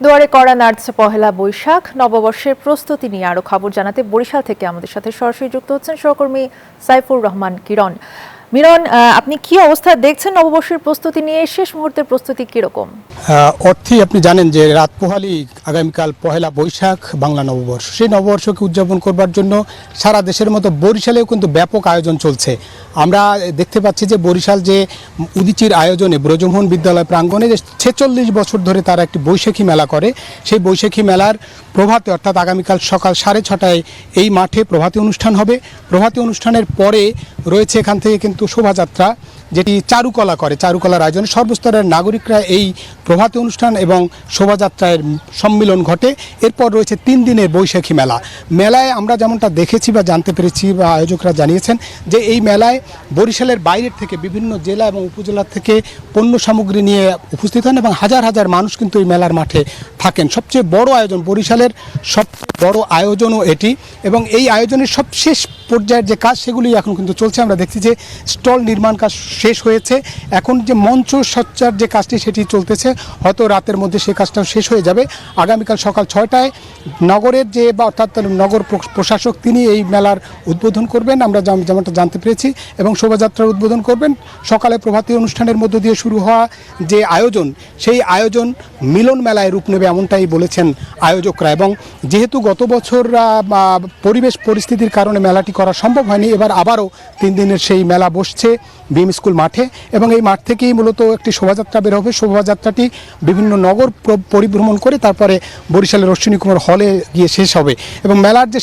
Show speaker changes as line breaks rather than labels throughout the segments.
দুয়ারে কড়া নাড়ছে পহেলা বৈশাখ। নববর্ষের প্রস্তুতি নিয়ে আরো খবর জানাতে বরিশাল থেকে আমাদের সাথে সরাসরি যুক্ত হচ্ছেন সহকর্মী সাইফুর রহমান কিরণ। মিরন, আপনি কি অবস্থা দেখছেন নববর্ষের প্রস্তুতি নিয়ে? শেষ মুহূর্তের প্রস্তুতি কিরকম?
অর্থেই আপনি জানেন যে রাত পোহালি আগামীকাল পহেলা বৈশাখ বাংলা নববর্ষ। সেই নববর্ষকে উদযাপন করবার জন্য সারা দেশের মতো বরিশালেও কিন্তু ব্যাপক আয়োজন চলছে। আমরা দেখতে পাচ্ছি যে বরিশাল যে উদীচীর আয়োজনে ব্রজমোহন বিদ্যালয় প্রাঙ্গণে যে 46 বছর ধরে তারা একটি বৈশাখী মেলা করে, সেই বৈশাখী মেলার প্রভাতে অর্থাৎ আগামীকাল সকাল 6:30টায় এই মাঠে প্রভাতী অনুষ্ঠান হবে। প্রভাতী অনুষ্ঠানের পরে রয়েছে এখান থেকে কিন্তু শোভাযাত্রা, যেটি চারুকলার আয়োজনে সর্বস্তরের নাগরিকরা এই প্রভাতী অনুষ্ঠান এবং শোভাযাত্রার সম্মিলন ঘটে। এরপর রয়েছে 3 দিনের বৈশাখী মেলায় আমরা যেমনটা দেখেছি বা জানতে পেরেছি বা আয়োজকরা জানিয়েছেন যে এই মেলায় বরিশালের বাইরের থেকে বিভিন্ন জেলা এবং উপজেলা থেকে পণ্য সামগ্রী নিয়ে উপস্থিত হন এবং হাজার হাজার মানুষ কিন্তু এই মেলার মাঠে থাকেন। সবচেয়ে বড় আয়োজন, বরিশালের সবচেয়ে বড় আয়োজনও এটি এবং এই আয়োজনের সবশেষ পর্যায়ের যে কাজ সেগুলি এখন কিন্তু চলছে। আমরা দেখছি যে স্টল নির্মাণ কাজ শেষ হয়েছে, এখন যে মঞ্চ সজ্জার যে কাজটি সেটি চলতেছে, হয়তো রাতের মধ্যে সেই কাজটাও শেষ হয়ে যাবে। আগামীকাল সকাল 6টায় নগরের যে বা অর্থাৎ নগর প্রশাসক তিনি এই মেলার উদ্বোধন করবেন, আমরা যেমনটা জানতে পেরেছি, এবং শোভাযাত্রার উদ্বোধন করবেন। সকালে প্রভাতী অনুষ্ঠানের মধ্য দিয়ে শুরু হওয়া যে আয়োজন, সেই আয়োজন মিলন মেলায় রূপ নেবে এমনটাই বলেছেন আয়োজকরা। এবং যেহেতু গত বছর পরিবেশ পরিস্থিতির কারণে মেলাটি করা সম্ভব হয়নি, এবার আবারও 3 দিনের সেই মেলা বসছে বিএম স্কুল মাঠে এবং এই মাঠ থেকেই মূলত একটি শোভাযাত্রা বের হবে। শোভাযাত্রাটি বিভিন্ন নগর পরিভ্রমণ করে তারপরে বরিশালের অশ্বিনী কুমার হলে গিয়ে শেষ হবে। এবং মেলার যে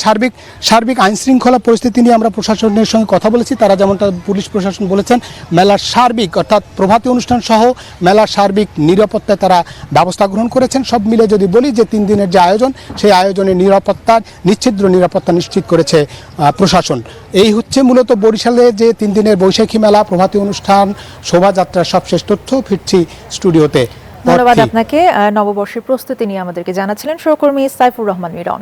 সার্বিক আইনশৃঙ্খলা পরিস্থিতি নিয়ে আমরা প্রশাসনের সঙ্গে কথা বলেছি, তারা যেমনটা পুলিশ প্রশাসন বলেছেন, মেলার সার্বিক অর্থাৎ প্রভাতী অনুষ্ঠান সহ মেলার সার্বিক নিরাপত্তায় তারা ব্যবস্থা গ্রহণ করেছেন। সব মিলে যদি বলি যে 3 দিনের যে আয়োজন, সেই আয়োজনের নিশ্ছিদ্র নিরাপত্তা নিশ্চিত করেছে প্রশাসন। এই হচ্ছে মূলত বরিশালে যে 3 দিনের বৈশাখী মেলা, প্রভাতী অনুষ্ঠান, শোভাযাত্রার সবশেষ তথ্য। ফিরছি স্টুডিওতে।
ধন্যবাদ আপনাকে। নববর্ষের প্রস্তুতি নিয়ে আমাদেরকে জানাচ্ছিলেন সহকর্মী সাইফুর রহমান মিরন।